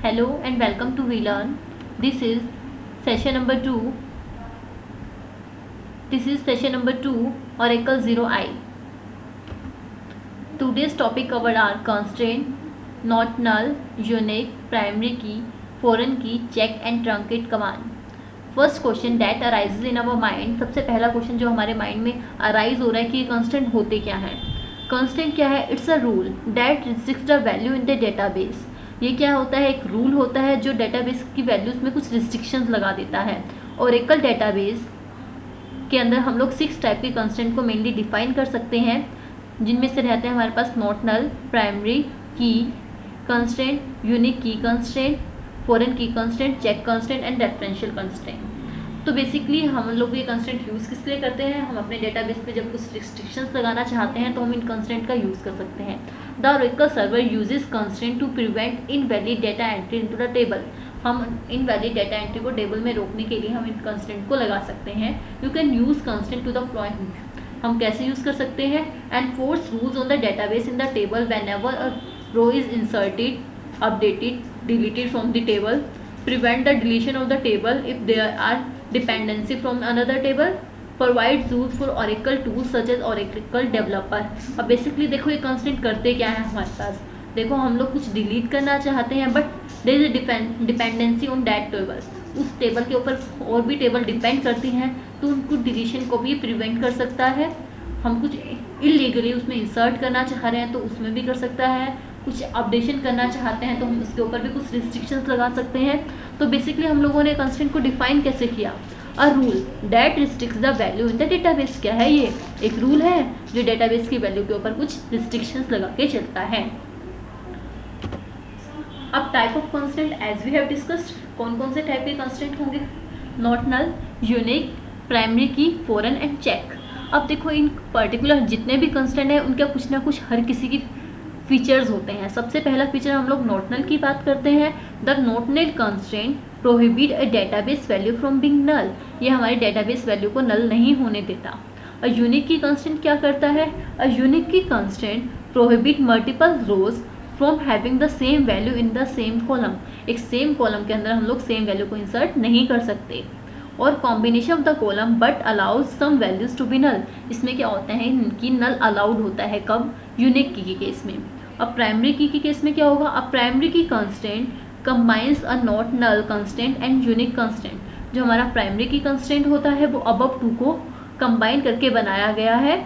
Hello and welcome to VLearn. This is session number 2. This is session number 2, Oracle 0i. Today's topic covered are constraint, not null, unique, primary key, foreign key, check and truncate command. First question that arises in our mind. सबसे पहला question जो हमारे mind में arise हो रहा है कि ये कंस्टेंट होते क्या हैं. कंस्टेंट क्या है? It's a rule that restricts the value in the database. ये क्या होता है? एक रूल होता है जो डेटाबेस की वैल्यूज में कुछ रिस्ट्रिक्शंस लगा देता है. ओरेकल डेटाबेस के अंदर हम लोग 6 टाइप के कंस्टेंट को मेनली डिफाइन कर सकते हैं, जिनमें से रहते हैं हमारे पास not null, primary key constant, unique key constant, foreign key constant, check constant and referential constant. तो बेसिकली हम लोग ये कंस्टेंट यूज़ किस लिए करते हैं? हम अपने डेटाबेस पे जब कुछ रिस्ट्रिक्शंस लगाना चाहते हैं तो हम इन कंस्टेंट का यूज़ कर सकते हैं. The Oracle server uses constant to prevent invalid data entry into the table. हम इनवैलिड डेटा एंट्री को टेबल में रोकने के लिए हम इन कंस्टेंट को लगा सकते हैं. You can use constant to the following. हम कैसे यूज़ कर सकते हैं? And force rules on the database in the table whenever a row is inserted, updated, deleted from the table, prevent the deletion of the table if there are dependency from another table, provides rules for Oracle tools such as Oracle Developer. अब basically देखो ये constant करते क्या है हमारे पास. देखो हम लोग कुछ डिलीट करना चाहते हैं but there is a dependency on that table. उस टेबल के ऊपर और भी टेबल डिपेंड करती हैं तो उनको डिलीशन को भी प्रिवेंट कर सकता है. हम कुछ इलीगली उसमें इंसर्ट करना चाह रहे हैं तो उसमें भी कर सकता है. कुछ अपडेशन करना चाहते हैं तो हम उसके ऊपर भी कुछ रिस्ट्रिक्शंस लगा सकते हैं. तो बेसिकली हम लोगों ने कंस्टेंट को डिफाइन कैसे किया? A rule that restricts the value in the database. क्या है ये? एक रूल है जो डेटाबेस की वैल्यू के ऊपर कुछ रिस्ट्रिक्शंस लगा के चलता है. अब type of constant as we have discussed. कौन कौन से टाइप के कंस्टेंट होंगे? Not null, unique, primary key, foreign and check. अब देखो इन पर्टिकुलर जितने भी कंस्टेंट हैं उनका कुछ ना कुछ हर किसी की फीचर्स होते हैं. सबसे पहला फीचर हम लोग नॉट नल की बात करते हैं. The not null constraint prohibit a database value from being null. ये हमारे डेटाबेस वैल्यू को नल नहीं होने देता. अ यूनिक की कंस्ट्रेंट क्या करता है? A unique key constraint prohibit multiple rows from having the same value in the same column. एक सेम कॉलम के अंदर हम लोग सेम वैल्यू को इंसर्ट नहीं कर सकते. और combination of the column but allows some values to be null. इसमें क्या होता है? इनकी नल अलाउड होता है. कब? यूनिक की के केस में. अब प्राइमरी की के केस में क्या होगा? अब primary key constant combines a not null constant and unique constant. जो हमारा प्राइमरी की कंस्टेंट होता है वो अबव 2 को कंबाइन करके बनाया गया है.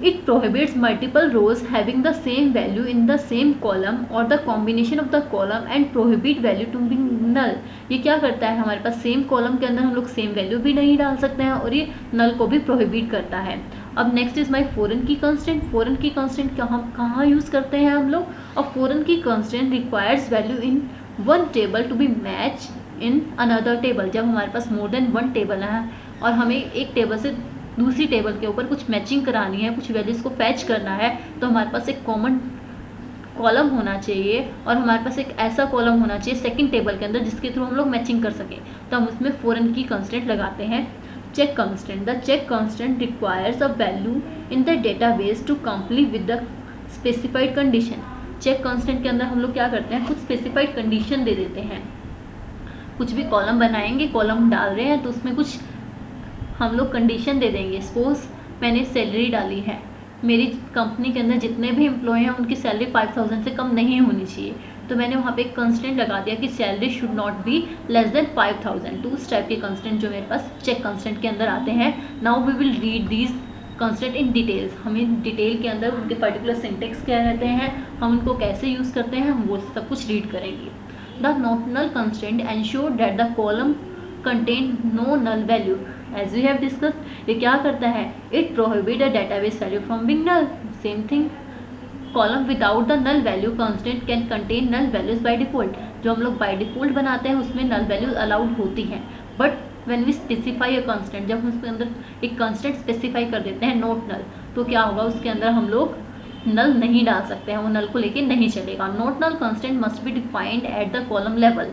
It prohibits multiple rows having the same value in the same column और the combination of the column and prohibit value to be null. ये क्या करता है? हमारे पास सेम कॉलम के अंदर हम लोग सेम वैल्यू भी नहीं डाल सकते हैं और ये नल को भी प्रोहिबिट करता है. अब next is my foreign key constant. Foreign key constant कहाँ यूज़ करते हैं हम लोग? अब foreign key constant requires value in one table to be match in another table. जब हमारे पास मोर देन वन टेबल है और हमें एक टेबल से दूसरी टेबल के ऊपर कुछ मैचिंग करानी है, कुछ वैल्यूज़ को फैच करना है, तो हमारे पास एक कॉमन कॉलम होना चाहिए और हमारे पास एक ऐसा कॉलम होना चाहिए सेकंड टेबल के अंदर जिसके थ्रू हम लोग मैचिंग कर सकें. तो हम उसमें फॉरेन की कंस्टेंट लगाते हैं. Check constant. The check constant requires a value in the database to complete with the specified condition. Check constant के अंदर हम लोग क्या करते हैं? कुछ स्पेसिफाइड कंडीशन दे देते हैं. कुछ भी कॉलम बनाएंगे, कॉलम डाल रहे हैं तो उसमें कुछ हम लोग कंडीशन दे देंगे. सपोज मैंने सैलरी डाली है, मेरी कंपनी के अंदर जितने भी एम्प्लॉय हैं उनकी सैलरी 5000 से कम नहीं होनी चाहिए. तो मैंने वहाँ पे एक कंस्टेंट लगा दिया कि salary should not be less than 5000. तो उस टाइप के कंस्टेंट जो मेरे पास चेक कंस्टेंट के अंदर आते हैं. Now we will read these constant in details. हमें डिटेल के अंदर उनके पर्टिकुलर सिंटेक्स क्या रहते हैं, हम उनको कैसे यूज़ करते हैं, हम वो सब कुछ रीड करेंगे. The not null constant ensure that the column contain no null value. As we have discussed, ये क्या करता है? It prohibit a database value from being null. Same thing, column without the null value constant can contain null values by default. जो हम लोग by default बनाते हैं उसमें नल वैल्यूज अलाउड होती हैं. But when we specify a constant, जब हम उसके अंदर एक कंस्टेंट स्पेसिफाई कर देते हैं नॉट नल, तो क्या होगा? उसके अंदर हम लोग नल नहीं डाल सकते हैं, वो नल को लेके नहीं चलेगा. Not null constant must be defined at the column level.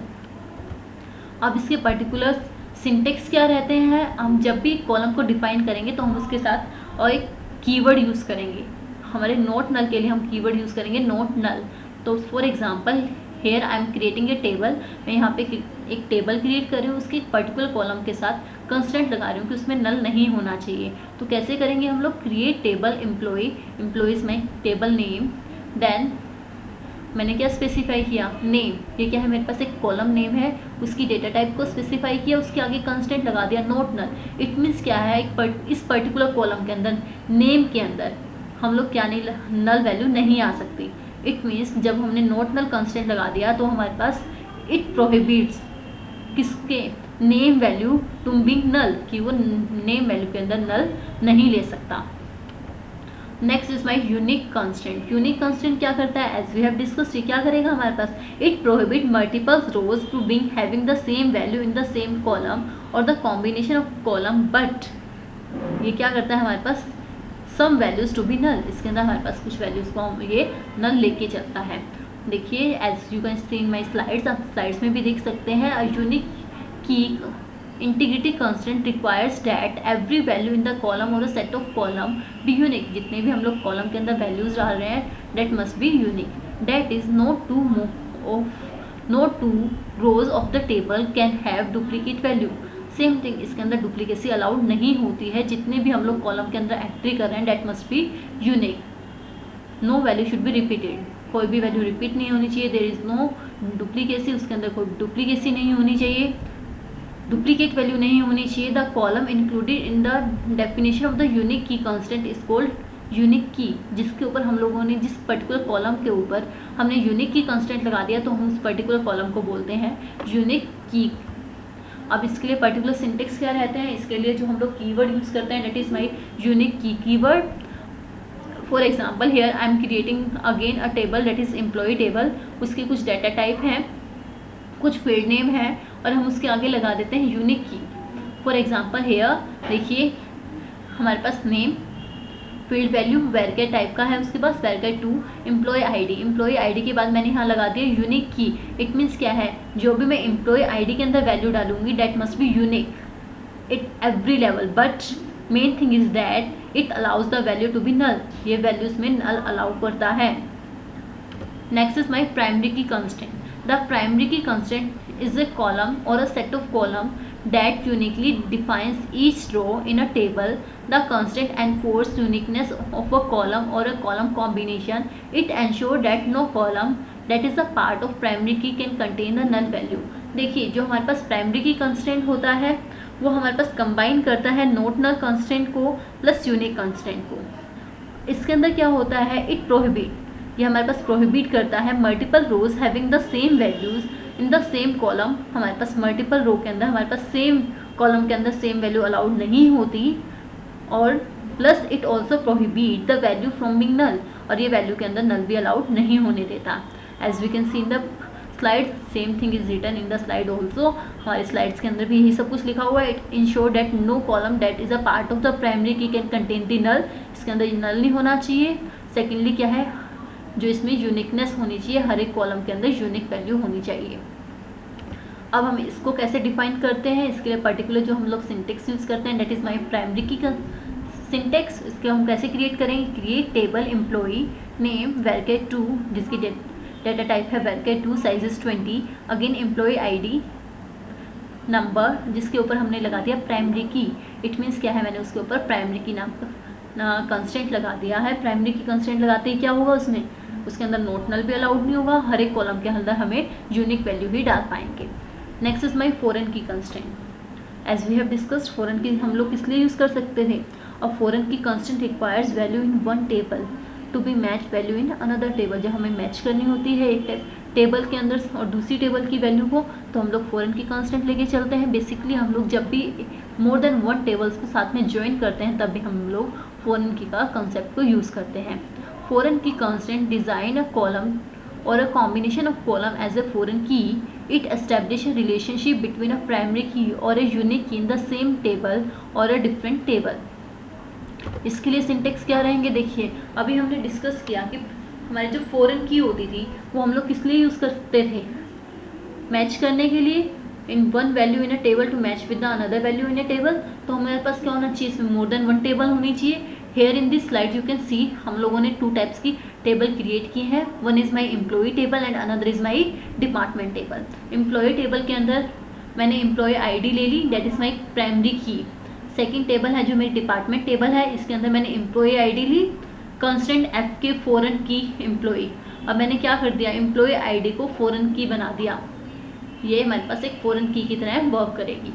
अब इसके पर्टिकुलर सिंटेक्स क्या रहते हैं? हम जब भी कॉलम को डिफाइन करेंगे तो हम उसके साथ और एक कीवर्ड यूज़ करेंगे. हमारे नॉट नल के लिए हम कीवर्ड यूज़ करेंगे नॉट नल. तो for example hair I am creating a table, मैं यहाँ पे एक टेबल क्रिएट कर रही हूँ, उसके एक पर्टिकुलर कॉलम के साथ कंस्ट्रेंट लगा रही हूँ कि उसमें नल नहीं होना चाहिए। तो कैसे करेंगे हम लोग, क्रिएट टेबल एम्प्लॉय, एम्प्लॉयज़ में टेबल नेम, देन मैंने क्या स्पेसिफाई किया, नेम, ये क्या है मेरे पास एक कॉलम नेम है, उसकी डेटा टाइप को स्पेसिफाई किया, उसके आगे कंस्टेंट लगा दिया नॉट नल। इट मीन्स क्या है, इस पर्टिकुलर कॉलम के अंदर नेम के अंदर हम लोग क्या नहीं, नल वैल्यू नहीं आ सकती। इट मीन्स जब हमने नॉट नल कंस्टेंट लगा दिया तो हमारे पास इट प्रोहिबिट्स किसके, नेम वैल्यू टू बीइंग नल, कि वो नेम वैल्यू के अंदर नल नहीं ले सकता। Next is my unique constant. Unique constant क्या करता है, एज वी हैव डिस्कस्ड, ये क्या करेगा हमारे पास, it prohibit multiples rows to being having the same value in the same column और the combination of column, but ये क्या करता है हमारे पास, some values to be null, इसके अंदर हमारे पास कुछ वैल्यूज को ये नल लेके चलता है। देखिए as you can see in my slides, आप स्लाइड्स में भी देख सकते हैं, a unique key integrity constant requires that every value in the column और a set of column be unique, जितने भी हम लोग कॉलम के अंदर वैल्यूज डाल रहे हैं that must be unique, that is not two rows of the table can have duplicate value. Same thing, इसके अंदर डुप्लीकेसी अलाउड नहीं होती है, जितने भी हम लोग कॉलम के अंदर एंट्री कर रहे हैं that must be unique, no value should be repeated, कोई भी वैल्यू रिपीट नहीं होनी चाहिए, देयर इज नो डुप्लीकेसी, उसके अंदर कोई डुप्लीकेसी नहीं होनी चाहिए, डुप्लीकेट वैल्यू नहीं होनी चाहिए। The column included in the definition of the unique key constant is called unique की, जिसके ऊपर हम लोगों ने, जिस पर्टिकुलर कॉलम के ऊपर हमने यूनिक की कंस्टेंट लगा दिया तो हम उस पर्टिकुलर कॉलम को बोलते हैं यूनिक की। अब इसके लिए पर्टिकुलर सिंटेक्स क्या रहते हैं, इसके लिए जो हम लोग कीवर्ड यूज़ करते हैं that is my unique key keyword. For example here I am creating again a table that is employee table, उसके कुछ डाटा टाइप हैं, कुछ फील्ड नेम है और हम उसके आगे लगा देते हैं यूनिक की। फॉर एग्जांपल हेयर देखिए हमारे पास नेम, फील्ड वैल्यू वेरकेट टाइप का है, उसके पास वेरकेट 2, एम्प्लॉय आईडी, एम्प्लॉय आईडी के बाद मैंने यहाँ लगा दिया यूनिक की। इट मीन्स क्या है, जो भी मैं एम्प्लॉय आईडी के अंदर वैल्यू डालूंगी that must be unique at every level, but main thing is that it allows the value to be null, ये वैल्यूज में नल अलाउ करता है। Next is my primary key constant. The primary key constant is a column or a set of column that uniquely defines each row in a table. The constant enforces uniqueness of a column or a column combination. It ensures that no column that is a part of primary key can contain the null value. देखिए जो हमारे पास primary key constant होता है वो हमारे पास combine करता है not null constant को प्लस यूनिक कंस्टेंट को। इसके अंदर क्या होता है, इट प्रोहिबिट, ये हमारे पास प्रोहिबिट करता है multiple rows having the same values in the same column. हमारे पास मल्टीपल रो के अंदर हमारे पास सेम कॉलम के अंदर सेम वैल्यू अलाउड नहीं होती, और plus it also prohibit the value from being null, और ये वैल्यू के अंदर नल भी अलाउड नहीं होने देता। As we can see in the slide, same thing is written in the slide also, हमारे स्लाइड्स के अंदर भी यही सब कुछ लिखा हुआ है। It ensure that no column that is a part of the primary key can contain the null, इसके अंदर नल नहीं होना चाहिए। सेकेंडली क्या है, जो इसमें यूनिकनेस होनी चाहिए, हर एक कॉलम के अंदर यूनिक वैल्यू होनी चाहिए। अब हम इसको कैसे डिफाइन करते हैं, इसके लिए पर्टिकुलर जो हम लोग सिंटेक्स यूज़ करते हैं that is my primary key syntax. इसके हम कैसे क्रिएट करेंगे, क्रिएट टेबल एम्प्लॉय नेम वेरकेट 2, जिसकी डेटा टाइप है वेरकेट 2, size is 20, again employee ID number, जिसके ऊपर हमने लगा दिया प्राइमरी की। इट मीन्स क्या है, मैंने उसके ऊपर प्राइमरी की नाम कंस्टेंट लगा दिया है। प्राइमरी की कंस्टेंट लगाते ही क्या होगा, उसमें उसके अंदर नोट नल भी अलाउड नहीं होगा, हर एक कॉलम के अंदर हमें यूनिक वैल्यू ही डाल पाएंगे। Next is my foreign key constant. As we have discussed foreign key हम लोग किस लिए यूज़ कर सकते थे, और foreign key constant requires value in one table to be match value in another table. जब हमें मैच करनी होती है एक टेबल के अंदर और दूसरी टेबल की वैल्यू को, तो हम लोग फॉरेन की कंस्टेंट लेके चलते हैं। बेसिकली हम लोग जब भी मोर देन वन टेबल्स को साथ में ज्वाइन करते हैं तब भी हम लोग फॉरेन की का कंसेप्ट को यूज़ करते हैं। Foreign key constant design a column or a combination of column as a foreign key. It establish a relationship between a primary key or a unique key in the same table or a different table. इसके लिए syntax क्या रहेंगे, देखिए अभी हमने discuss किया कि हमारी जो फॉरेन की होती थी वो हम लोग किस लिए यूज़ करते थे, मैच करने के लिए, in one value in a table to match with the another value in a table. तो हमारे पास क्या होना चाहिए, इसमें मोर देन वन टेबल होनी चाहिए। Here in this slide you can see हम लोगों ने टू टाइप्स की टेबल क्रिएट की है। One is my employee table and another is my department table. Employee table के अंदर मैंने एम्प्लॉय आईडी ले ली, that is my primary key. Second table है जो मेरी डिपार्टमेंट टेबल है, इसके अंदर मैंने एम्प्लॉय आईडी ली, constant F K foreign key employee. अब मैंने क्या कर दिया, एम्प्लॉय आईडी को फॉरेन की बना दिया, ये हमारे पास एक फॉरेन की तरह वर्क करेगी।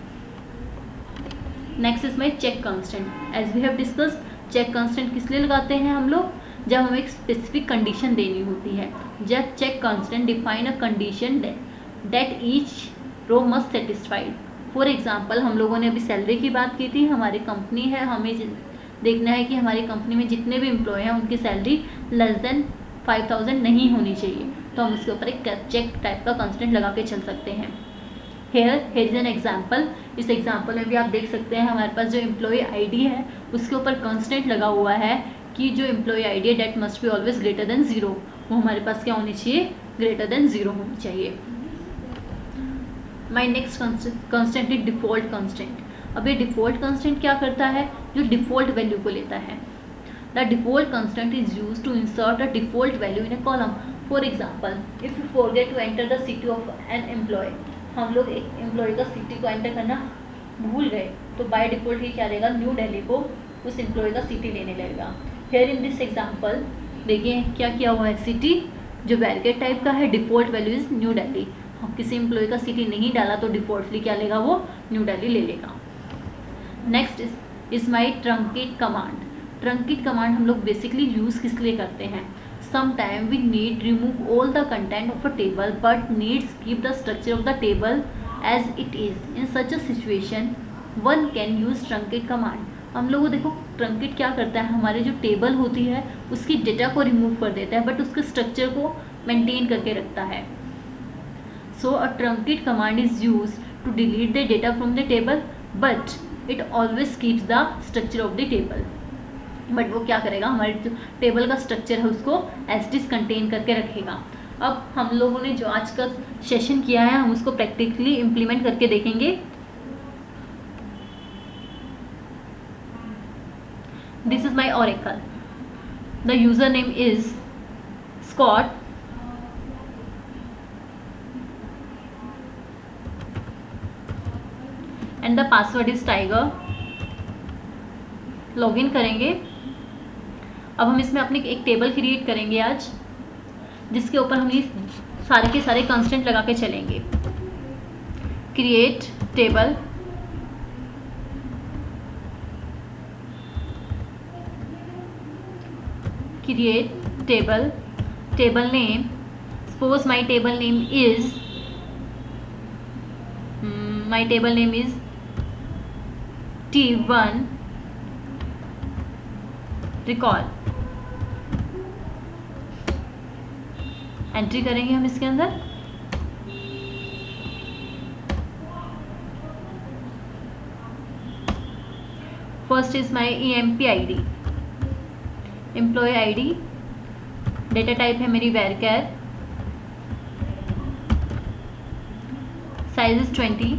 Next is my check constant. As we have discussed, check constant किस लिए लगाते हैं हम लोग, जब हमें एक स्पेसिफिक कंडीशन देनी होती है। जब check constant define a condition that each row must satisfied. For example, हम लोगों ने अभी सैलरी की बात की थी, हमारी कंपनी है, हमें देखना है कि हमारी कंपनी में जितने भी एम्प्लॉय हैं उनकी सैलरी लेस देन 5000 नहीं होनी चाहिए, तो हम उसके ऊपर एक चेक टाइप का कांस्टेंट लगा के चल सकते हैं। Here is an example. इस एग्जाम्पल में भी आप देख सकते हैं हमारे पास जो एम्प्लॉय आईडी है उसके ऊपर कांस्टेंट लगा हुआ है कि जो एम्प्लॉय आईडी है that must be always greater than 0, वो हमारे पास क्या होनी चाहिए, ग्रेटर देन 0 होनी चाहिए। My next constant is default constant. अब ये डिफॉल्ट कांस्टेंट क्या करता है, जो डिफॉल्ट वैल्यू को लेता है। The default constant is use to insert a default value in a column. For example, if you forget to enter the city of an employee, हम लोग एक एम्प्लॉय का सिटी को एंटर करना भूल गए, तो बाय डिफॉल्ट ही क्या रहेगा, न्यू दिल्ली को उस एम्प्लॉय का सिटी लेने लगेगा। हेयर इन दिस एग्जाम्पल देखिए क्या किया हुआ है, सिटी जो वैरकेट टाइप का है, default value is new Delhi. हम किसी एम्प्लॉय का सिटी नहीं डाला तो डिफॉल्टली क्या लेगा, वो न्यू दिल्ली ले लेगा। Next is my truncate command. Truncate command हम लोग बेसिकली यूज़ किस लिए करते हैं, sometime we need remove all the content of a table but needs keep the structure of the table as it is. In such a situation one can use truncate command. हम लोगों देखो truncate क्या करता है, हमारे जो table होती है उसकी डेटा को रिमूव कर देता है बट उसके स्ट्रक्चर को मेंटेन करके रखता है। So a truncate command is use to delete the data from the table but it always keeps the structure of the table. But वो क्या करेगा, हमारे जो टेबल का स्ट्रक्चर है उसको एज इट इज कंटेन करके रखेगा। अब हम लोगों ने जो आज का सेशन किया है हम उसको प्रैक्टिकली इम्प्लीमेंट करके देखेंगे। This is my Oracle. The user name is Scott and the password is tiger. Login करेंगे। अब हम इसमें अपनी एक टेबल क्रिएट करेंगे आज, जिसके ऊपर हम ये सारे के सारे कांस्टेंट लगा के चलेंगे। Create table, create table, table name, suppose my table name is T1 recall. Entry करेंगे हम इसके अंदर। First is my EMP ID, employee ID, data type है मेरी varchar, size is 20,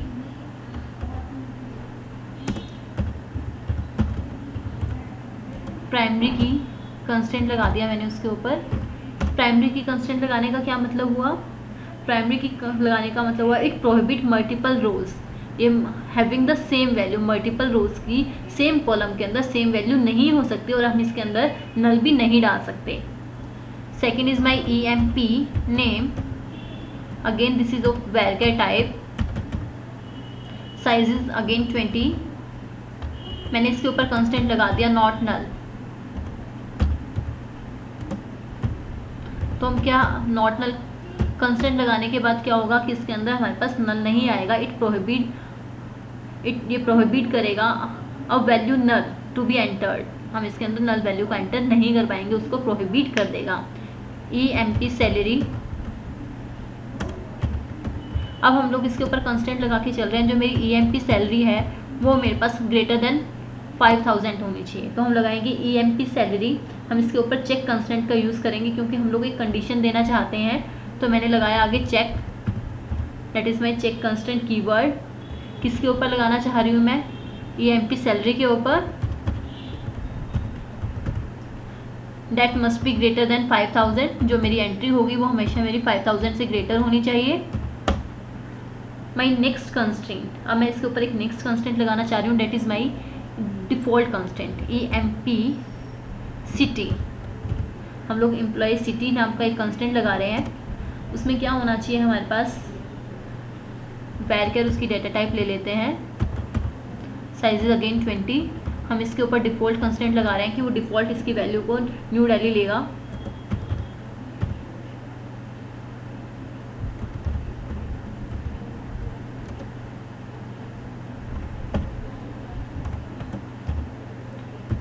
primary key constant लगा दिया मैंने उसके ऊपर। प्राइमरी की कंस्टेंट लगाने का क्या मतलब हुआ, प्राइमरी की लगाने का मतलब हुआ इट प्रोहिबिट मल्टीपल रोज, ये having the same value, multiple rows की सेम कॉलम के अंदर सेम वैल्यू नहीं हो सकती और हम इसके अंदर नल भी नहीं डाल सकते। Second is my EMP name, again this is of varchar type, size is again 20, मैंने इसके ऊपर कंस्टेंट लगा दिया नॉट नल। तो हम क्या, नॉट नल कंस्टेंट लगाने के बाद क्या होगा कि इसके अंदर हमारे पास नल नहीं आएगा, ये प्रोहिबिट करेगा a value null to be entered, हम इसके अंदर नल वैल्यू को एंटर नहीं कर पाएंगे, उसको प्रोहिबिट कर देगा। EMP सैलरी, अब हम लोग इसके ऊपर कंस्टेंट लगा के चल रहे हैं, जो मेरी EMP सैलरी है वो मेरे पास ग्रेटर देन 5000 होनी चाहिए, तो हम लगाएंगे EMP सैलरी। हम इसके ऊपर चेक कंस्टेंट का यूज़ करेंगे क्योंकि हम लोग एक कंडीशन देना चाहते हैं, तो मैंने लगाया आगे check, that is my check constant keyword. किसके ऊपर लगाना चाह रही हूँ मैं, EMP सैलरी के ऊपर। That must be greater then 5000, जो मेरी एंट्री होगी वो हमेशा मेरी 5000 से ग्रेटर होनी चाहिए। माई नेक्स्ट कंस्ट्रेंट, अब मैं इसके ऊपर एक नेक्स्ट कंस्ट्रेंट लगाना चाह रही हूँ, date is my default constraint EMP city. हम लोग एम्प्लॉय सिटी नाम का एक कंस्ट्रेंट लगा रहे हैं। उसमें क्या होना चाहिए हमारे पास, वैरकर उसकी डेटा टाइप ले लेते हैं, साइज इज अगेन 20। हम इसके ऊपर डिफ़ॉल्ट कंस्ट्रेंट लगा रहे हैं कि वो डिफ़ॉल्ट इसकी वैल्यू को न्यू दिल्ली लेगा।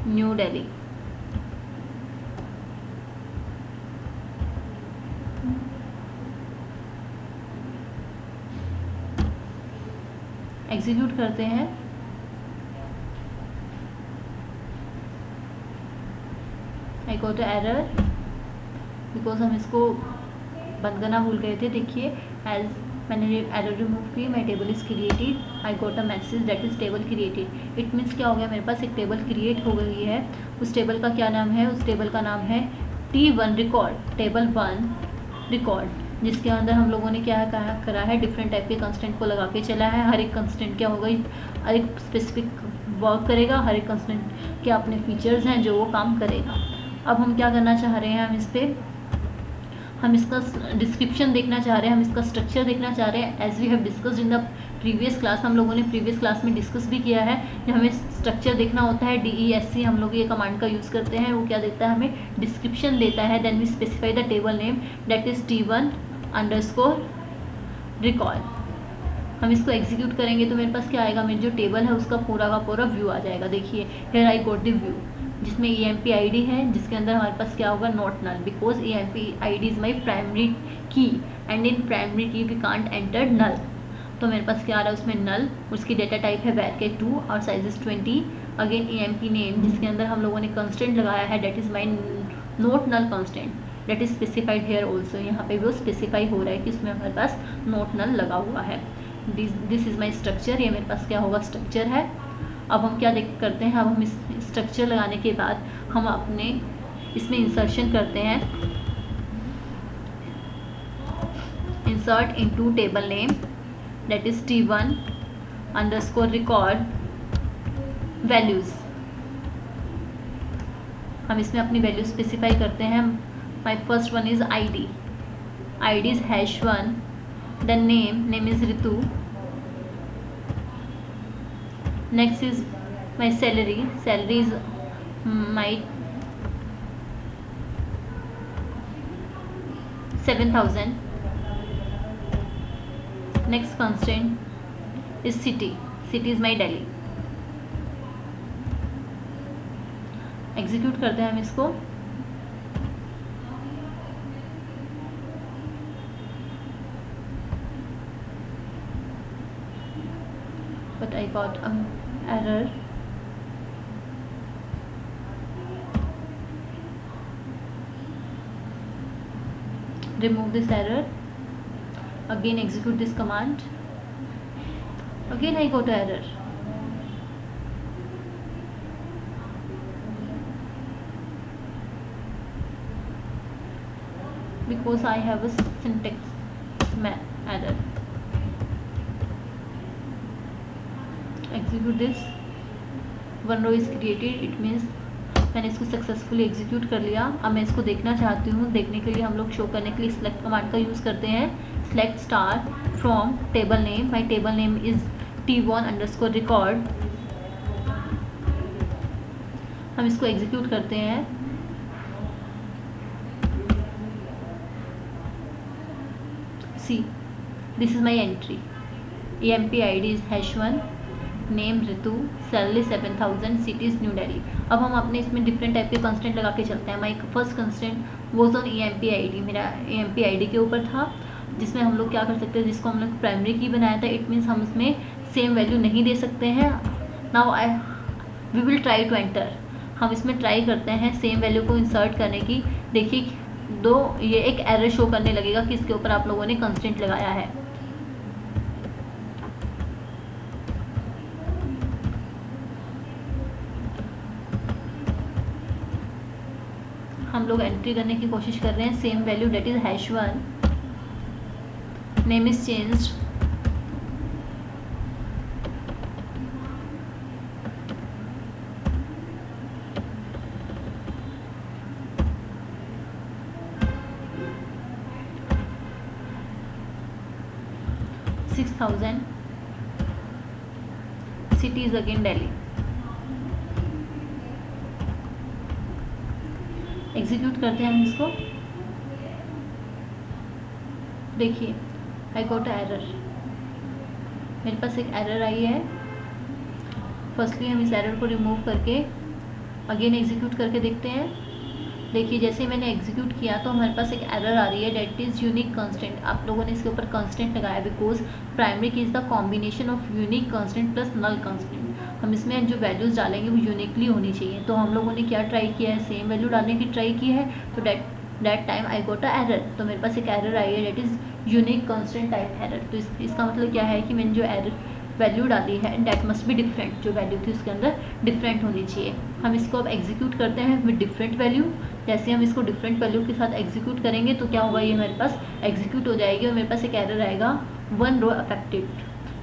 न्यू दिल्ली। एग्जीक्यूट करते हैं। आई गॉट एरर बिकॉज हम इसको बंद करना भूल गए थे। देखिए एज मैंने एरर रिमूव की, माई table is created, I got a message that is table created. It means क्या हो गया, मेरे पास एक टेबल क्रिएट हो गई है। उस टेबल का क्या नाम है, उस टेबल का नाम है T1 रिकॉर्ड, टेबल 1 रिकॉर्ड, जिसके अंदर हम लोगों ने क्या करा है, डिफरेंट टाइप के कंस्टेंट को लगा के चला है। हर एक कंस्टेंट क्या होगा, हर एक स्पेसिफिक वर्क करेगा, हर एक कंस्टेंट के अपने फीचर्स हैं जो वो काम करेगा। अब हम क्या करना चाह रहे हैं, हम इसका डिस्क्रिप्शन देखना चाह रहे हैं, हम इसका स्ट्रक्चर देखना चाह रहे हैं। As we have discussed in the previous class, हम लोगों ने प्रीवियस क्लास में डिस्कस भी किया है, जब हमें स्ट्रक्चर देखना होता है DESC हम लोग ये कमांड का यूज़ करते हैं। वो क्या देता है, हमें डिस्क्रिप्शन देता है। Then we specify the table name that is T1 underscore record. हम इसको एग्जीक्यूट करेंगे तो मेरे पास क्या आएगा, मेरी जो टेबल है उसका पूरा का पूरा व्यू आ जाएगा। देखिए here I got the view, जिसमें EMP ID है, जिसके अंदर हमारे पास क्या होगा, not null, because EMP ID is my primary key and in primary key we can't enter null. तो मेरे पास क्या आ रहा है उसमें नल, उसकी डेटा टाइप है varchar2 और size is 20। Again EMP name, जिसके अंदर हम लोगों ने कंस्टेंट लगाया है, that is my not null constant, that is specified here also. यहाँ पे भी वो स्पेसिफाई हो रहा है कि इसमें हमारे पास नोट नल लगा हुआ है। दिस इज़ माई स्ट्रक्चर, ये मेरे पास क्या होगा, स्ट्रक्चर है। अब हम क्या करते हैं, अब हम इस स्ट्रक्चर लगाने के बाद हम अपने इसमें इंसर्शन करते हैं, insert into table name that is T1 underscore record values. हम इसमें अपनी वैल्यू स्पेसिफाई करते हैं। My first one is ID is #1, then name is Ritu, next is my salary is my 7000. next constraint is city is my Delhi। Execute करते हैं हम इसको। but I got an error। remove this error, again execute this command, again I got error। because I have a syntax error। execute this, one row is created, it means मैंने इसको successfully execute कर लिया। अब मैं इसको देखना चाहती हूँ, देखने के लिए हम लोग शो करने के लिए सिलेक्ट कमांड का यूज़ करते हैं, select star from table name, my table name is T1 underscore record. हम इसको एग्जीक्यूट करते हैं। See this is my entry, EMP ID is #1, name Ritu, salary 7000, cities new Delhi. अब हम अपने इसमें डिफरेंट टाइप के कंस्टेंट लगा के चलते हैं। My first constant was on EMP ID, मेरा EMP ID के ऊपर था, जिसमें हम लोग क्या कर सकते हैं, जिसको हम लोग प्राइमरी की बनाया था। इट मीन्स हम उसमें सेम वैल्यू नहीं दे सकते हैं। Now we will try to enter, हम इसमें ट्राई करते हैं सेम वैल्यू को इंसर्ट करने की। देखिए ये एक एरर शो करने लगेगा कि इसके ऊपर आप लोगों ने कंस्टेंट लगाया है। हम लोग एंट्री करने की कोशिश कर रहे हैं same value that is #1, name is changed, $6,000, city is again Delhi. Execute करते हैं हम इसको। देखिए आई गॉट एरर, मेरे पास एक एरर आई है। फर्स्टली हम इस एरर को रिमूव करके अगेन एग्जीक्यूट करके देखते हैं। देखिए जैसे मैंने एग्जीक्यूट किया तो हमारे पास एक एरर आ रही है डेट इज़ यूनिक कंस्टेंट। आप लोगों ने इसके ऊपर कंस्टेंट लगाया because primary key is the combination of unique constant plus null constant. हम इसमें जो वैल्यूज़ डालेंगे वो यूनिकली होनी चाहिए। तो हम लोगों ने क्या ट्राई किया है, सेम वैल्यू डालने की ट्राई की है। तो that time I got a error, तो मेरे पास एक एरर आई है that is unique constant type error. तो इसका मतलब क्या है कि मैंने जो एरर वैल्यू डाली है डेट मस्ट बी डिफरेंट, जो वैल्यू थी उसके अंदर डिफरेंट होनी चाहिए। हम इसको अब एग्जीक्यूट करते हैं विद डिफरेंट वैल्यू। जैसे हम इसको डिफरेंट वैल्यू के साथ एग्जीक्यूट करेंगे तो क्या होगा, ये मेरे पास एग्जीक्यूट हो जाएगी और मेरे पास एक एरर आएगा 1 रो अफेक्टेड।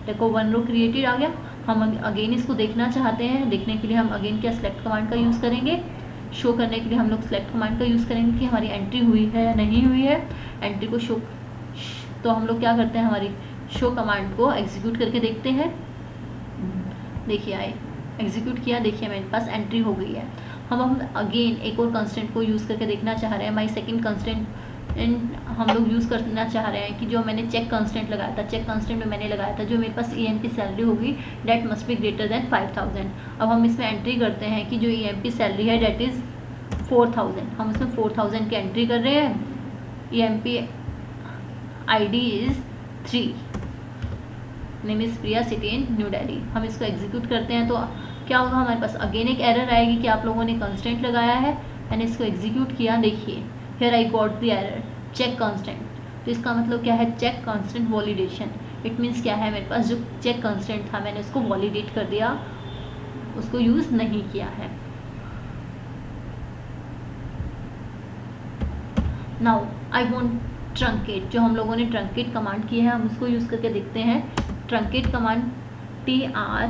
देखो 1 रो क्रिएटेड आ गया। हम अगेन इसको देखना चाहते हैं, देखने के लिए हम अगेन क्या सेलेक्ट कमांड का यूज़ करेंगे। शो करने के लिए हम लोग सेलेक्ट कमांड का यूज़ करेंगे कि हमारी एंट्री हुई है या नहीं हुई है। एंट्री को शो, तो हम लोग क्या करते हैं, हमारी शो कमांड को एग्जीक्यूट करके देखते हैं। देखिए आए एग्जीक्यूट किया, देखिए मेरे पास एंट्री हो गई है। हम अगेन एक और कंस्टेंट को यूज़ करके देखना चाह रहे हैं। माई सेकंड कंस्टेंट हम लोग यूज़ करना चाह रहे हैं कि जो मैंने चेक कंस्टेंट लगाया था, चेक कंस्टेंट में मैंने लगाया था जो मेरे पास EMP सैलरी होगी that must be greater than 5,000। अब हम इसमें एंट्री करते हैं कि जो EMP सैलरी है डेट इज़ 4,000। हम इसमें 4,000 की एंट्री कर रहे हैं। EMP ID is 3, name is Priya, city in new Delhi. हम इसको एग्जीक्यूट करते हैं तो क्या होगा, हमारे पास अगेन एक एरर आएगी कि आप लोगों ने कंस्टेंट लगाया है। मैंने इसको एग्जीक्यूट किया, देखिए here I got the error check constant. तो इसका मतलब क्या है, check constant validation. It means क्या है, मेरे पास जो चेक कंस्टेंट था मैंने उसको वॉलिडेट कर दिया, उसको यूज़ नहीं किया है। नाउ आई वॉन्ट ट्रंकेट, जो हम लोगों ने ट्रंकेट कमांड की है हम उसको यूज़ करके देखते हैं। Truncate command TR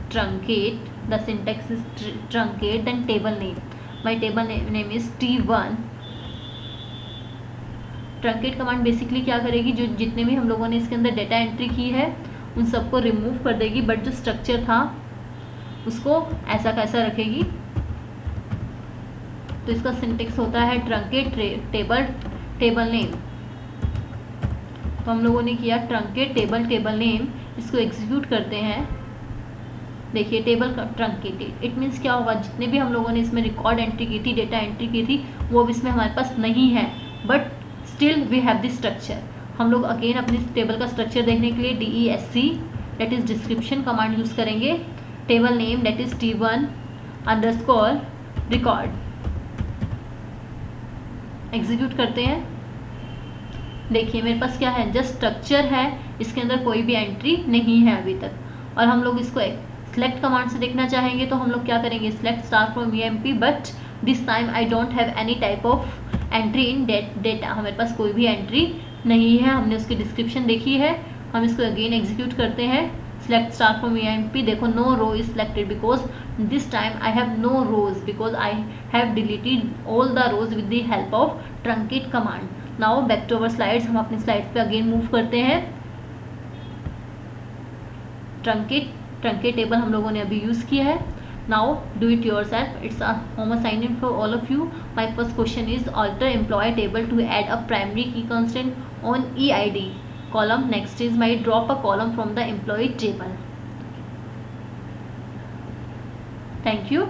truncate, the syntax is truncate, then table name, my table name is T1। Truncate command basically क्या करेगी, जो जितने भी हम लोगों ने इसके अंदर डेटा एंट्री की है उन सबको रिमूव कर देगी, बट जो स्ट्रक्चर था उसको ऐसा कैसा रखेगी। तो इसका सिंटेक्स होता है ट्रंकेट टेबल नेम। तो हम लोगों ने किया ट्रंकेट टेबल नेम, इसको एग्जीक्यूट करते हैं। देखिए टेबल ट्रंकेटेड, इट मीन्स क्या होगा, जितने भी हम लोगों ने इसमें रिकॉर्ड एंट्री की थी, डेटा एंट्री की थी, वो अब इसमें हमारे पास नहीं है, but still we have this structure. हम लोग अगेन अपनी टेबल का स्ट्रक्चर देखने के लिए DESC that is description command use करेंगे। Table name that is T1 underscore record, execute करते हैं। देखिए मेरे पास क्या है, जस्ट स्ट्रक्चर है, इसके अंदर कोई भी एंट्री नहीं है अभी तक। और हम लोग इसको सेलेक्ट कमांड से देखना चाहेंगे तो हम लोग क्या करेंगे, select star from EMP, but this time I don't have any type of entry in data. हमारे पास कोई भी एंट्री नहीं है, हमने उसकी डिस्क्रिप्शन देखी है। हम इसको अगेन एग्जीक्यूट करते हैं। सेलेक्ट स्टार फ्रॉम EMP, देखो no row is selected because this time I have no rows because I have deleted all the rows with the help of truncate command. Now back to our slides, हम अपनी slides पे again move करते हैं। Truncate table हम लोगों ने अभी use किया है। Now do it yourself, it's a home assignment for all of you. My first question is alter employee table to add a primary key constant on EID column. Next is my drop a column from the employee table. Thank you.